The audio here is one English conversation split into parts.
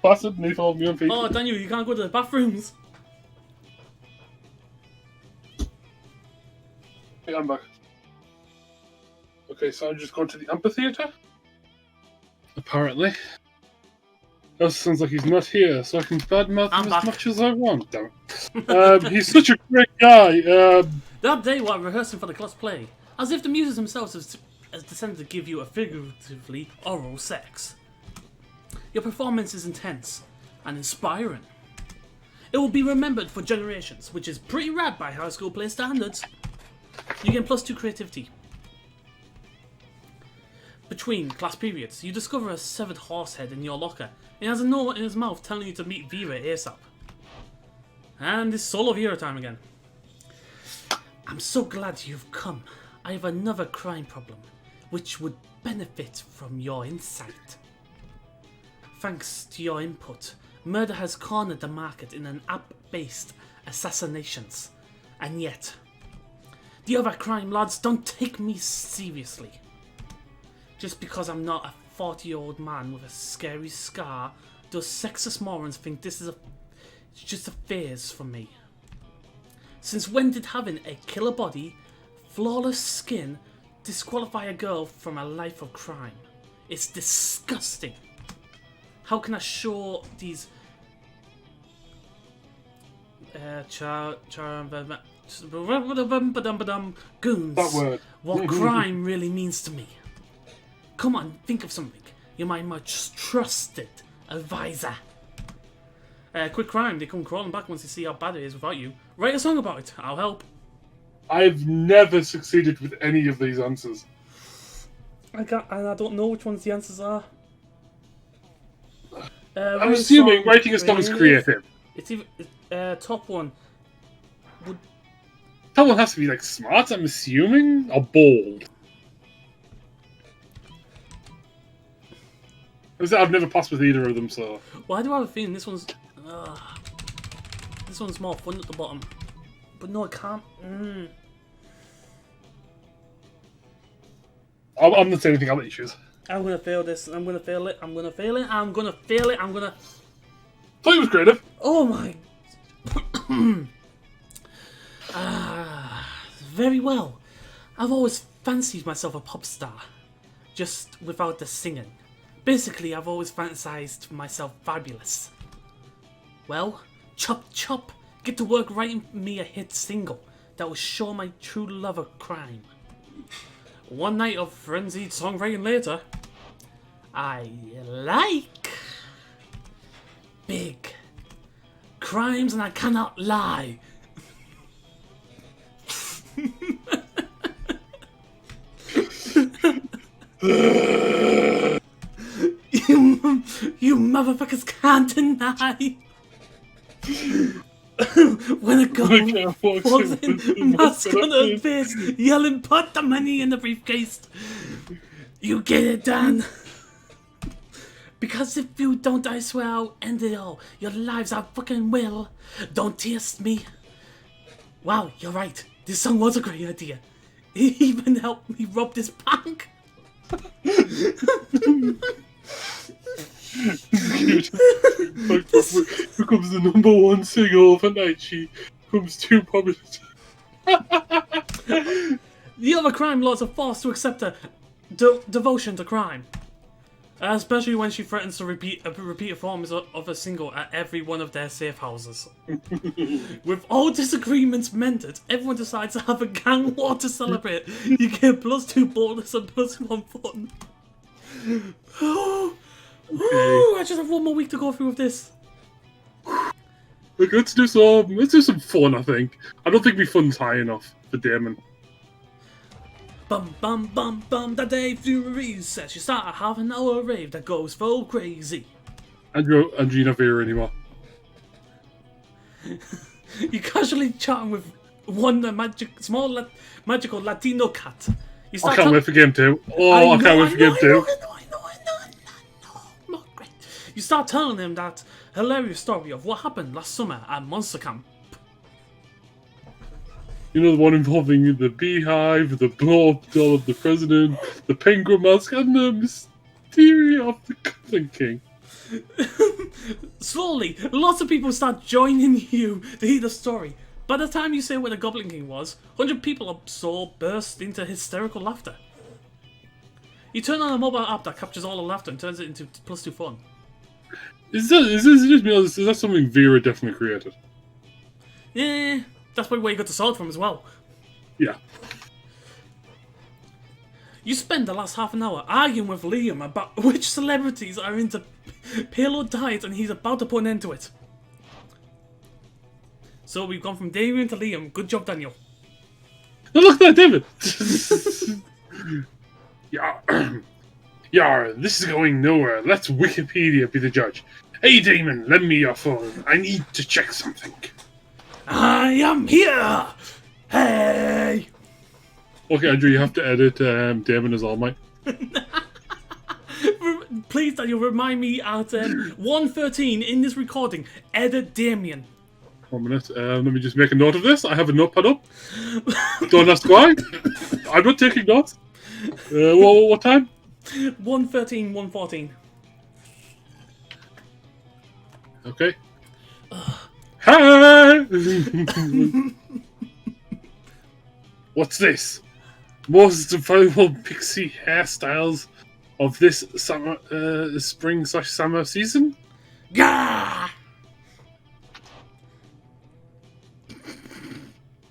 Bastard, need all me on feet. Oh, Daniel, you can't go to the bathrooms. Hey, I'm back. Okay, so I'm just going to the amphitheater. Apparently. That sounds like he's not here, so I can badmouth him as much as I want. Damn it. He's such a great guy. That day while rehearsing for the class play, as if the muses themselves has descended to give you a figuratively oral sex. Your performance is intense and inspiring. It will be remembered for generations, which is pretty rad by high school play standards. You gain +2 creativity. Between class periods, you discover a severed horse head in your locker. It has a note in his mouth telling you to meet Vera ASAP. And it's solo Vera time again. I'm so glad you've come. I have another crime problem, which would benefit from your insight. Thanks to your input, murder has cornered the market in an app-based assassinations. And yet, the other crime lords don't take me seriously. Just because I'm not a 40-year-old man with a scary scar, those sexist morons think this is it's just a phase for me. Since when did having a killer body, flawless skin, disqualify a girl from a life of crime? It's disgusting. How can I show these goons what crime really means to me? Come on, think of something. You're my much trusted advisor. Quick crime, they come crawling back once they see how bad it is without you. Write a song about it, I'll help. I've never succeeded with any of these answers. I don't know which ones the answers are. I'm assuming writing a song is creative. It's even top one. Top one has to be like smart, I'm assuming, or bold. I've never passed with either of them, so. Why do I have a feeling this one's more fun at the bottom? But no, I can't. I'm not saying anything. I'll let you choose. I'm gonna fail this. I'm gonna fail it. I'm gonna fail it. I'm gonna fail it. I'm gonna. Thought he was creative. Oh my. Very well. I've always fancied myself a pop star, just without the singing. Basically, I've always fantasized myself fabulous. Well, chop chop, get to work writing me a hit single that will show my true love of crime. One night of frenzied songwriting later, I like big crimes and I cannot lie. You motherfuckers can't deny. When a girl walks in, mask on her face, yelling, "Put the money in the briefcase." You get it done. Because if you don't, I swear I'll end it all. Your lives I fucking will. Don't test me. Wow, you're right. This song was a great idea. It even helped me rob this bank. Becomes the #1 single overnight. She becomes too popular. The other crime lords are forced to accept her devotion to crime. Especially when she threatens to repeat performance of a single at every one of their safe houses. With all disagreements mended, everyone decides to have a gang war to celebrate. You get +2 bonus and +1 fun. I just have one more week to go through with this. Look, let's do some fun. I think. I don't think my fun's high enough for Damien. Bum bum bum bum. The day Fury says you start a half-an-hour rave that goes full crazy. Andrew not Vera anymore. You're casually chatting with one magical Latino cat. I can't wait for game 2. Oh, I can't wait for game 2. Great. You start telling him that hilarious story of what happened last summer at Monster Camp. You know, the one involving the beehive, the blow-up doll of the president, the penguin mask, and the theory of the Goblin King. Slowly, lots of people start joining you to hear the story. By the time you say where the Goblin King was, 100 people or so burst into hysterical laughter. You turn on a mobile app that captures all the laughter and turns it into +2 fun. Is that something Vera definitely created? Yeah, that's probably where you got the sword from as well. Yeah. You spend the last half an hour arguing with Liam about which celebrities are into payload diet and he's about to put an end to it. So we've gone from Damien to Liam. Good job, Daniel. Oh, look at that, David! Yar, this is going nowhere. Let Wikipedia be the judge. Hey, Damon, lend me your phone. I need to check something. I am here! Hey! Okay, Andrew, you have to edit Damon as All Might. Please, Daniel, remind me at 1:13 in this recording, edit Damien. 1 minute. Let me just make a note of this. I have a notepad up. Don't ask why. I'm not taking notes. What time? 1:13, 1:14. Okay. Hi! What's this? Most valuable pixie hairstyles of this summer, spring/summer season? Gah!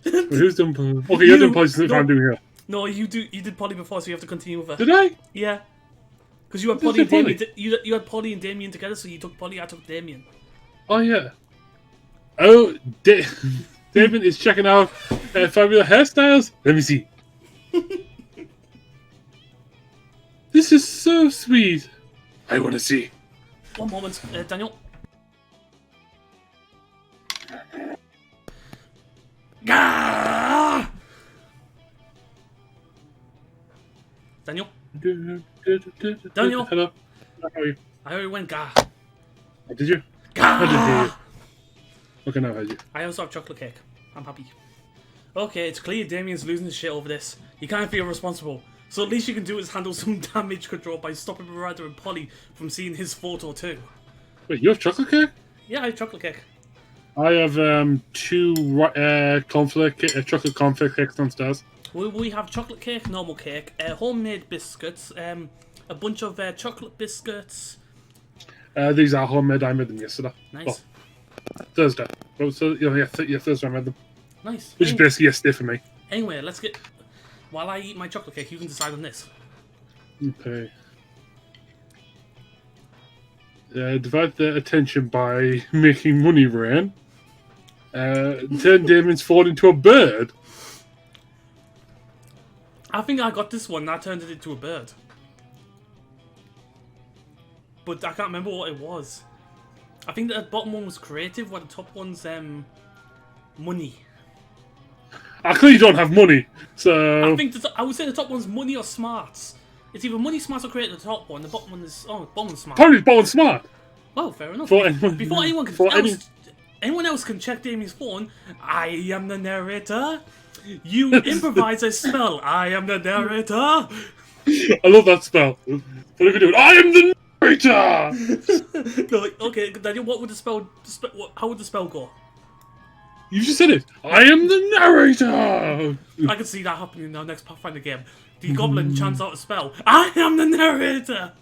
Who's done? Okay, you're done Polly. No. I'm doing here. No, you did Polly before, so you have to continue with her. Did I? Yeah. Because you had Polly and Damien. You had Polly and Damien together, so you took Polly, I took Damien. Oh yeah. Oh, Damien is checking out fabulous hairstyles. Let me see. This is so sweet. I want to see. One moment, Daniel. Gah! Daniel? Daniel? Hello. How are you? I already went gah. Oh, did you? Gah! I didn't hear you. Okay, now I heard you. I also have chocolate cake. I'm happy. Okay, it's clear Damien's losing his shit over this. You can't feel responsible. So at least you can do is handle some damage control by stopping Miranda and Polly from seeing his photo too. Wait, you have chocolate cake? Yeah, I have chocolate cake. I have 2 chocolate cornflake cakes downstairs. We have chocolate cake, normal cake, homemade biscuits, a bunch of chocolate biscuits. These are homemade. I made them yesterday. Nice. Well, Thursday. Oh, so yeah, Thursday I made them. Nice. Which is basically yesterday for me. Anyway, let's get. While I eat my chocolate cake, you can decide on this. Okay. Divide the attention by making money rain. Turn Damon's phone into a bird. I think I got this one and I turned it into a bird. But I can't remember what it was. I think the bottom one was creative, while the top one's money. I clearly don't have money, so... I think I would say the top one's money or smarts. It's either money, smarts or creative, the top one. The bottom one is... Oh, bottom one's smart. Probably bottom smart. Well, fair enough. Before anyone else can check Damien's phone, I am the narrator. You improvise a spell. I am the narrator. I love that spell. What are we doing? I am the narrator! No, okay, Daniel, what would the spell... How would the spell go? You just said it. I am the narrator! I can see that happening in our next Pathfinder game. The goblin chants out a spell. I am the narrator!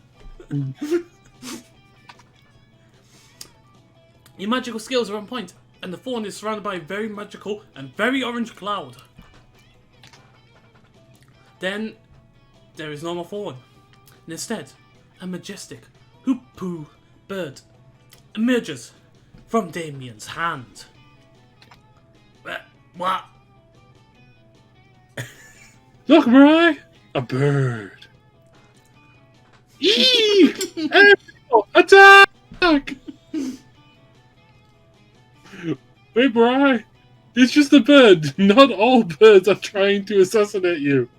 Your magical skills are on point, and the phone is surrounded by a very magical and very orange cloud. Then, there is no more phone. And instead, a majestic hoop-poo bird emerges from Damien's hand. What? Look, Mariah! A bird. Eee! Attack! Wait, Mariah! It's just a bird. Not all birds are trying to assassinate you.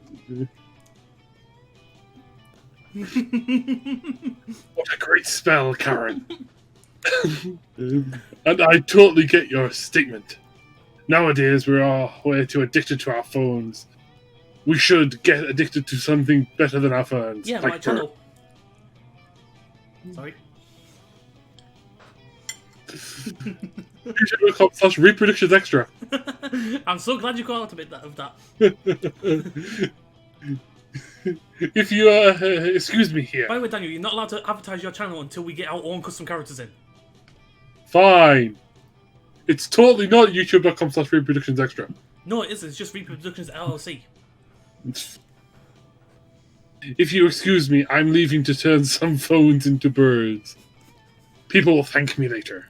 What a great spell, Karen. And I totally get your statement. Nowadays, we're all way too addicted to our phones. We should get addicted to something better than our phones. Yeah, like my channel. Sorry. YouTube.com/reproductions extra. I'm so glad you caught out a bit of that. If you excuse me here. By the way, Daniel, you're not allowed to advertise your channel until we get our own custom characters in. Fine. It's totally not YouTube.com/reproductions extra. No, it isn't. It's just Reproductions LLC. If you excuse me, I'm leaving to turn some phones into birds. People will thank me later.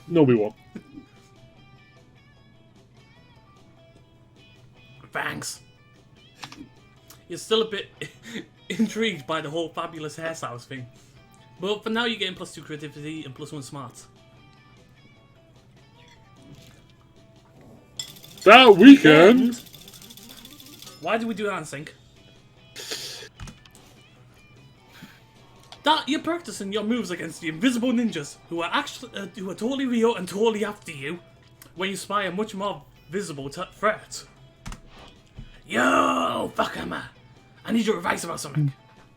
No, we won't. Thanks. You're still a bit intrigued by the whole fabulous hairstyles thing. But for now, you're getting +2 creativity and +1 smart. That weekend... And why did we do that in sync? That you're practicing your moves against the invisible ninjas who are actually who are totally real and totally after you when you spy a much more visible threat. Yo, fuckhammer! I need your advice about something.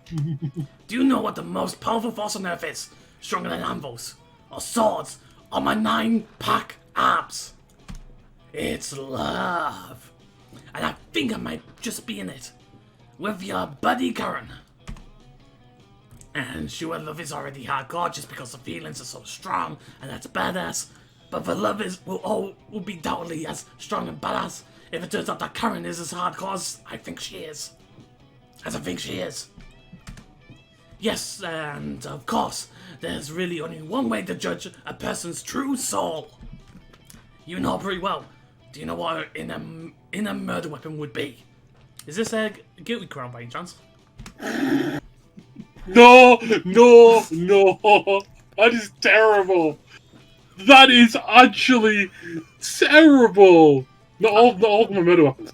Do you know what the most powerful force on Earth is? Stronger than anvils, or swords, or my 9-pack abs? It's love. And I think I might just be in it. With your buddy Karen. And sure, love is already hardcore just because the feelings are so strong and that's badass. But the love will be doubly as strong and badass if it turns out that Karen is as hardcore as I think she is. As I think she is. Yes, and of course, there's really only one way to judge a person's true soul. You know pretty well. Do you know what in a murder weapon would be? Is this a guilty crown by any chance? No! That is terrible! That is actually terrible! Not all of my murder weapons.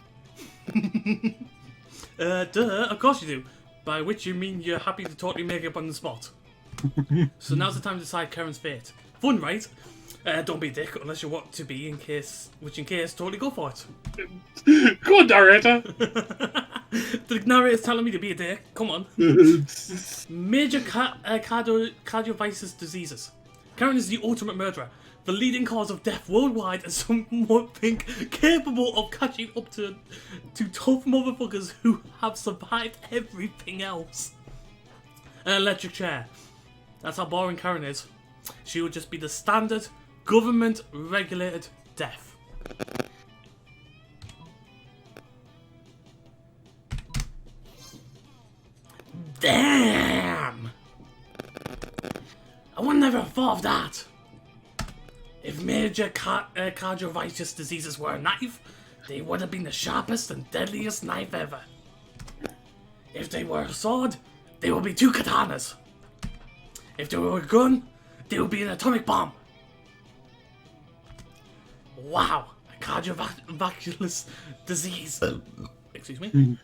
Duh, of course you do. By which you mean you're happy to totally make it up on the spot. So now's the time to decide Karen's fate. Fun, right? Don't be a dick unless you want to be, in case, totally go for it. Go on, narrator! The narrator's telling me to be a dick. Come on. Major cardiovascular diseases. Karen is the ultimate murderer, the leading cause of death worldwide, and some would think capable of catching up to tough motherfuckers who have survived everything else. An electric chair. That's how boring Karen is. She would just be the standard, government-regulated death. Damn! I would never have thought of that. If major cardiovascular diseases were a knife, they would have been the sharpest and deadliest knife ever. If they were a sword, they would be 2 katanas. If they were a gun, they would be an atomic bomb. Wow, a cardiovascular disease. Excuse me.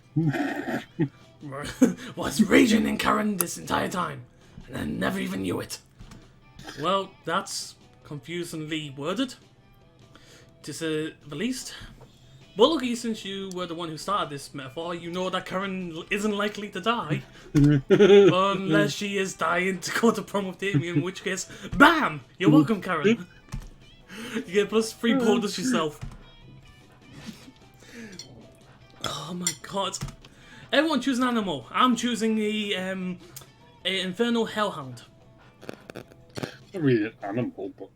Was raging in Karen this entire time, and I never even knew it. Well, that's confusingly worded, to say the least. But lucky, since you were the one who started this metaphor, you know that Karen isn't likely to die. Unless she is dying to go to prom with Damien, in which case, BAM! You're welcome, Karen. You get +3 bonus yourself. Oh my god. Everyone choose an animal. I'm choosing the Infernal Hellhound. Not really an animal, but...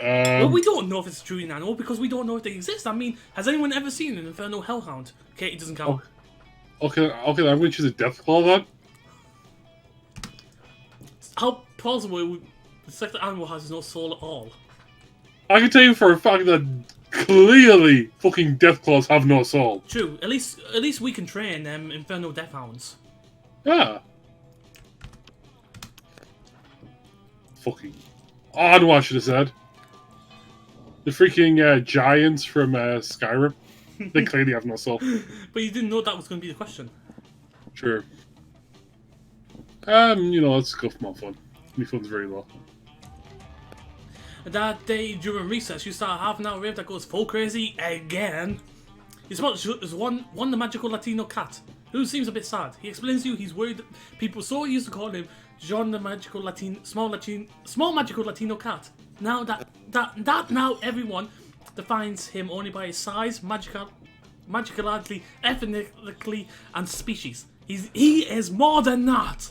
Well, we don't know if it's truly an animal because we don't know if they exist. I mean, has anyone ever seen an Infernal Hellhound? Katie doesn't count. Okay, I'm going to choose a Deathclaw then. How plausible the second animal has no soul at all? I can tell you for a fact that clearly fucking Deathclaws have no soul. True. At least we can train Infernal Deathhounds. Yeah. Fucking... Oh, I know what I should have said. The freaking giants from Skyrim. They clearly have no soul. But you didn't know that was going to be the question. Sure. You know, let's go for more fun. My fun's very low. That day during recess, you start a half-an-hour rave that goes full crazy again. You spot there's one the magical Latino cat, who seems a bit sad. He explains to you he's worried that people so used to call him John the Magical Small Magical Latino Cat. Now that now everyone defines him only by his size, magicality, ethnically, and species. He is more than that.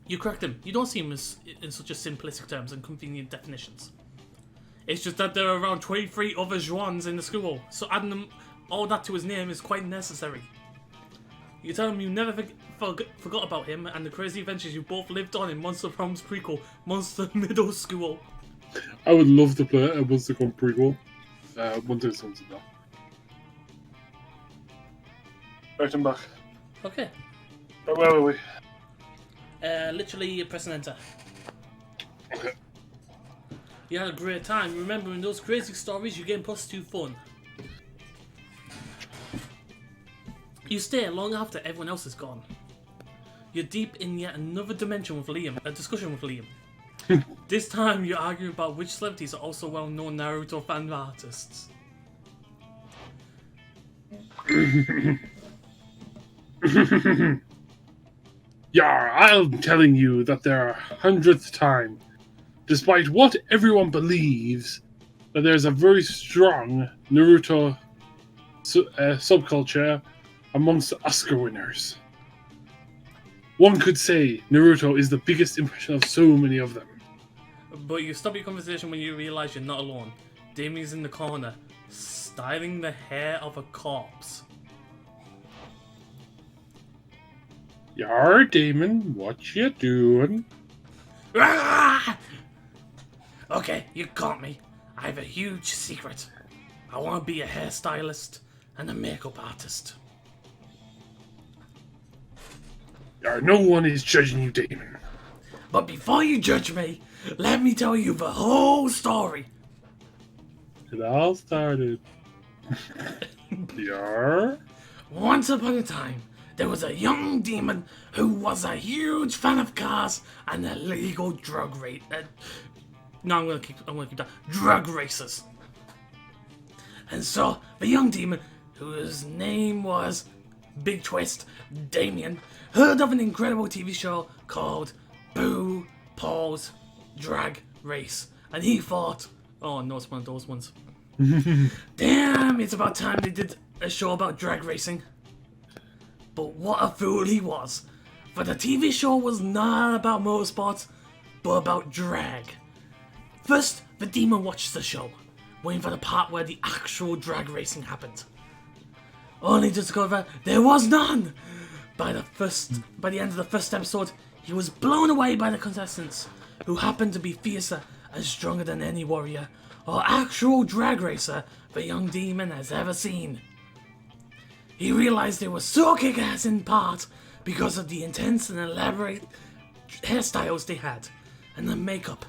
You correct him. You don't see him in such a simplistic terms and convenient definitions. It's just that there are around 23 other Joans in the school, so adding them all that to his name is quite necessary. You tell him you never forgot about him and the crazy adventures you both lived on in Monster Prom's prequel, Monster Middle School. I would love to play a Monster Prom prequel. Monster something now. Right, I'm back. Okay. Where were we? Literally press and enter. Okay. You had a great time. Remembering those crazy stories, you gain +2 fun. You stay long after everyone else is gone. You're deep in yet another dimension with Liam, a discussion with Liam. This time you're arguing about which celebrities are also well-known Naruto fan artists. Yar, I'm telling you that there are 100th time, despite what everyone believes, that there's a very strong Naruto subculture amongst the Oscar winners. One could say Naruto is the biggest impression of so many of them. But you stop your conversation when you realise you're not alone. Damien's in the corner, styling the hair of a corpse. Yar, Damon, what you doing? Okay, you got me. I have a huge secret. I want to be a hairstylist and a makeup artist. Yar, no one is judging you, Damon. But before you judge me, let me tell you the whole story. It all started. Yar? Once upon a time, there was a young demon who was a huge fan of cars and illegal drug No, I'm gonna keep that. Drug racers. And so the young demon, whose name was Big Twist Damien, heard of an incredible TV show called Boo Paul's Drag Race, and he thought, oh no, it's one of those ones. Damn, it's about time they did a show about drag racing. But what a fool he was, for the TV show was not about motorsports, but about drag. First, the demon watched the show, waiting for the part where the actual drag racing happened. Only to discover there was none! By the end of the first episode, he was blown away by the contestants, who happened to be fiercer and stronger than any warrior or actual drag racer the young demon has ever seen. He realized they were so kick-ass in part because of the intense and elaborate hairstyles they had, and the makeup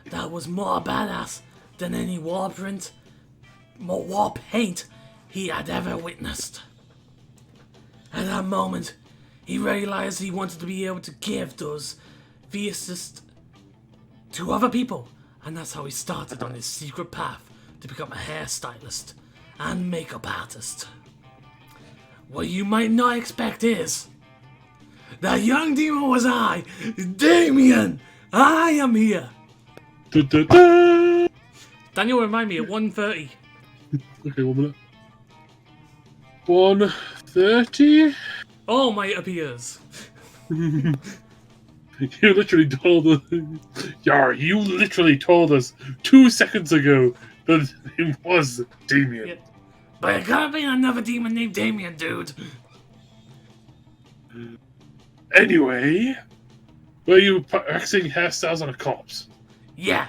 that was more badass than any war paint he had ever witnessed. At that moment, he realized he wanted to be able to give those fiercest to other people, and that's how he started on his secret path to become a hairstylist and makeup artist. What you might not expect is that young demon was I, Damien. I am here. Da, da, da. Daniel, remind me at 1:30. Okay, 1 minute. 1:30. Oh, my appears. You literally told us. Yar, you literally told us 2 seconds ago that it was Damien. Yeah. But it could have been another demon named Damien, dude. Anyway, were you practicing hairstyles on a corpse? Yeah.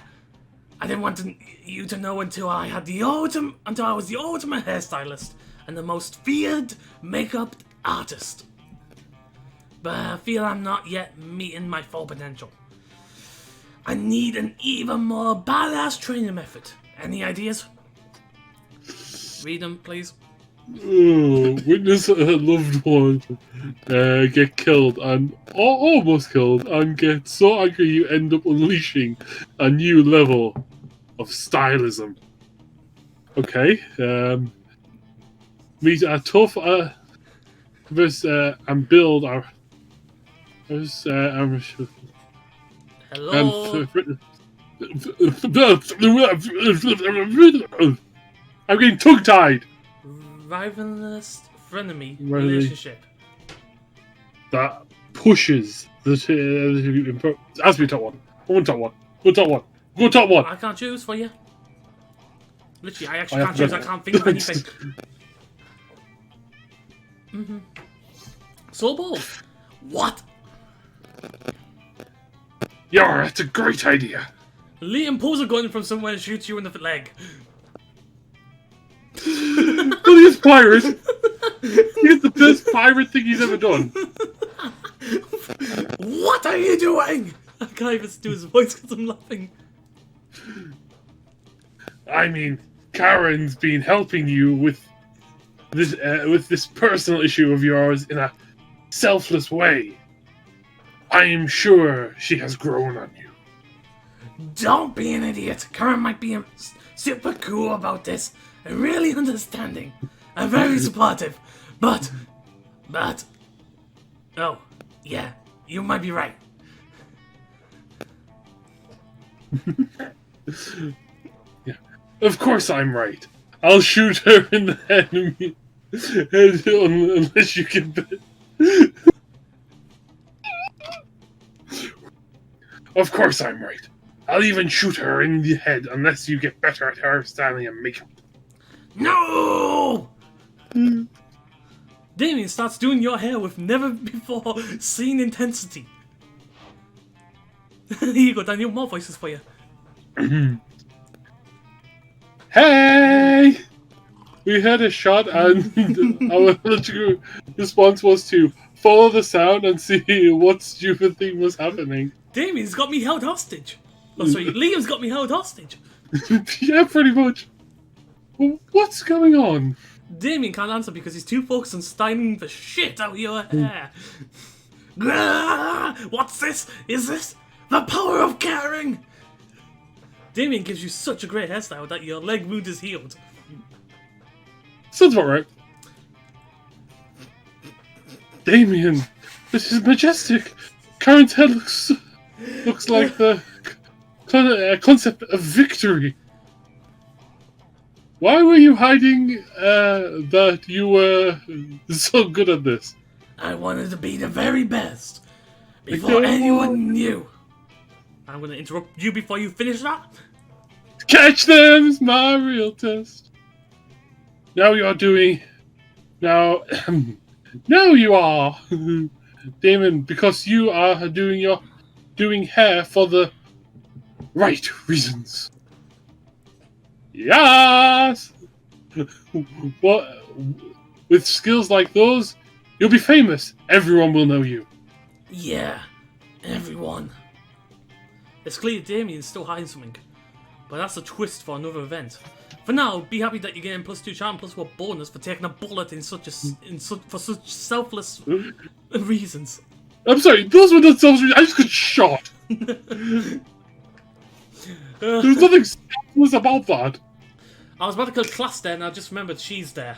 I didn't want you to know until I was the ultimate hairstylist and the most feared makeup artist. But I feel I'm not yet meeting my full potential. I need an even more badass training method. Any ideas? Read them, please. Oh, witness a loved one get killed and almost killed and get so angry you end up unleashing a new level of stylism. Okay. Meet a tough this and build our this Hello. I'm getting tongue-tied. Rivalist frenemy relationship. That pushes the as we top one. One top one. Go top one. Go top one. I can't choose for you. Literally, I actually can't choose. I can't think of anything. So bold. What? Yeah, that's a great idea. Liam pulls a gun from somewhere and shoots you in the leg. He's pirate. He's the best pirate thing he's ever done. What are you doing? I can't even do his voice because I'm laughing. I mean, Karen's been helping you with this personal issue of yours in a selfless way. I am sure she has grown on you. Don't be an idiot. Karen might be super cool about this and really understanding and very supportive, but, oh, yeah, you might be right. Yeah, of course I'm right. I'll shoot her in the head unless you can bet. Of course I'm right. I'll even shoot her in the head unless you get better at hairstyling and makeup. No! Damien starts doing your hair with never before seen intensity. Here you go, Daniel. More voices for you. Hey! We had a shot and our response was to follow the sound and see what stupid thing was happening. Damien's got me held hostage. Oh, sorry, Liam's got me held hostage. Yeah, pretty much. What's going on? Damien can't answer because he's too focused on styling the shit out of your hair. What's this? Is this the power of caring? Damien gives you such a great hairstyle that your leg wound is healed. Sounds about right. Damien, this is majestic. Karen's head looks like the concept of victory. Why were you hiding that you were so good at this? I wanted to be the very best before anyone knew. I'm going to interrupt you before you finish that. Catch them is my real test. Now you are doing... Now you are, Damon, because you are doing hair for the right reasons. Yes! What? With skills like those, you'll be famous. Everyone will know you. Yeah, everyone. It's clear Damien's still hiding something, but that's a twist for another event. For now, be happy that you're getting +2 charm +1 bonus for taking a bullet for such selfless reasons. I'm sorry, those were not selfless reasons. I just got shot. There's nothing selfless about that. I was about to kill Class there, and I just remembered she's there.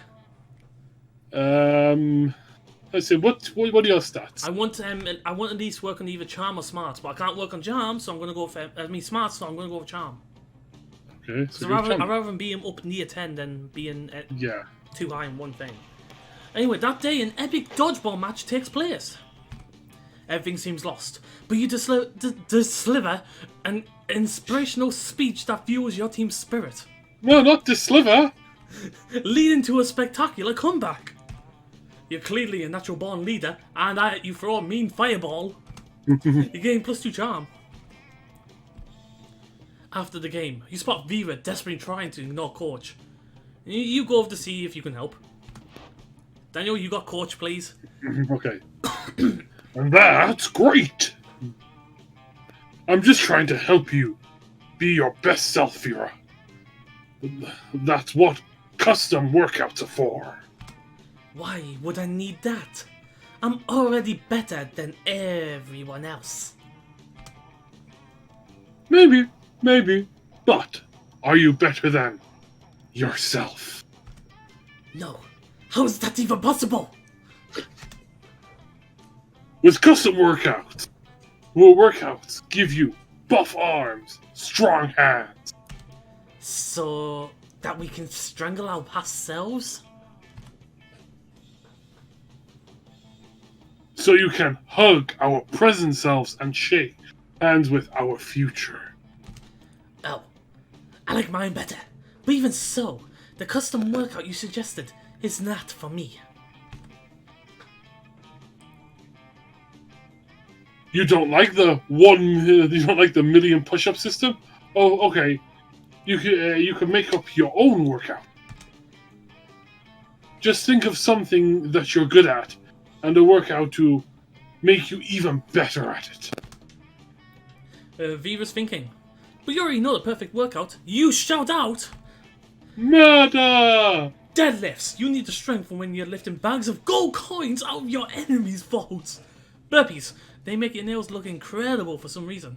Let's see. What are your stats? I want at least work on either charm or smart, but I can't work on charm, so I'm gonna go for smart, so I'm gonna go for charm. Okay. So I'd rather being up near 10 than being too high in one thing. Anyway, that day an epic dodgeball match takes place. Everything seems lost, but you deliver an inspirational speech that fuels your team's spirit. No, not the sliver. Leading to a spectacular comeback. You're clearly a natural born leader, and you throw a mean fireball. You're getting +2 charm. After the game, you spot Viva desperately trying to ignore Coach. You go over to see if you can help. Daniel, you got Coach, please. Okay. And that's great. I'm just trying to help you be your best self, Vera. That's what custom workouts are for. Why would I need that? I'm already better than everyone else. Maybe, but are you better than yourself? No. How is that even possible? With custom workouts, will workouts give you buff arms, strong hands. So that we can strangle our past selves? So you can hug our present selves and shake hands with our future. Oh, I like mine better. But even so, the custom workout you suggested is not for me. You don't like the you don't like the million push-up system? Oh, okay. You can make up your own workout. Just think of something that you're good at, and a workout to make you even better at it. Viva's thinking. But you already know the perfect workout. You shout out! Murder! Deadlifts! You need the strength for when you're lifting bags of gold coins out of your enemy's vaults. Burpees! They make your nails look incredible for some reason.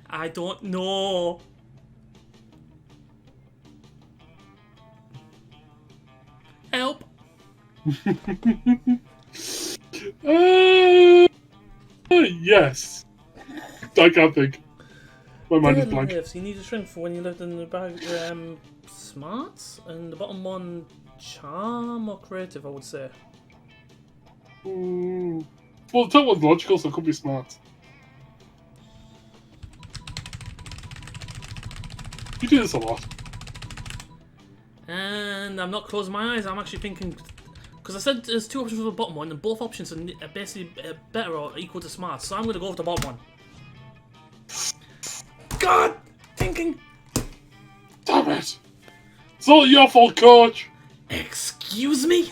I don't know. Help! Yes. I can't think. My mind is blank. Deadlifts. You need the strength for when you lift in the bag. Smarts? And the bottom one, charm or creative, I would say. Well, the top one's logical, so it could be smart. You do this a lot. And I'm not closing my eyes, I'm actually thinking... Because I said there's two options for the bottom one, and both options are basically better or equal to smart, so I'm going to go with the bottom one. God! Thinking! Damn it! It's all your fault, coach! Excuse me?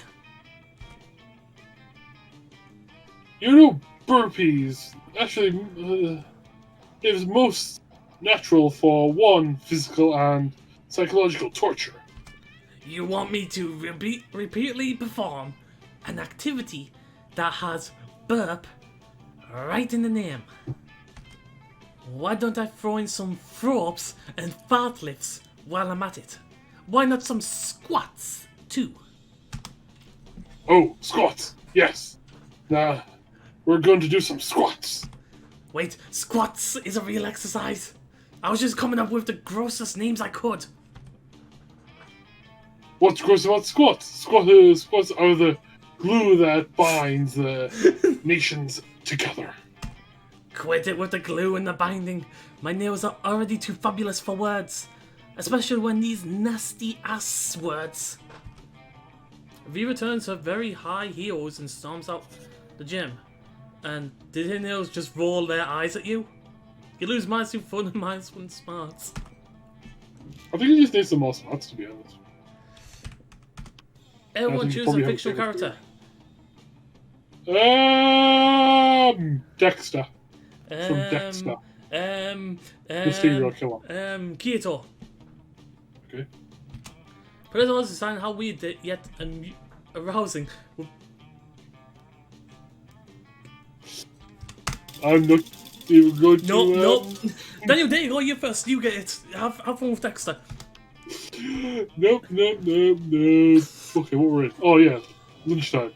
You know, burpees actually is most natural for one, physical and psychological torture. You want me to repeatedly perform an activity that has burp right in the name? Why don't I throw in some throw-ups and fart lifts while I'm at it? Why not some squats too? Oh, squats! Yes! Now, we're going to do some squats. Wait, squats is a real exercise? I was just coming up with the grossest names I could. What's gross about squats? Squats are the glue that binds the nations together. Quit it with the glue and the binding. My nails are already too fabulous for words. Especially when these nasty ass words. V returns her very high heels and storms out the gym. And did her nails just roll their eyes at you? You lose minus 2 fun and minus 1 smarts. I think you just need some more smarts, to be honest. Everyone choose a fictional character. Dexter. From Dexter. The serial killer. Kyoto. Okay. But as well as design how weird yet arousing. I'm not even going to... Nope. Daniel, there you go, you first. You get it. Have fun with Dexter. Nope. Okay, what we're in? Oh, yeah. Lunchtime.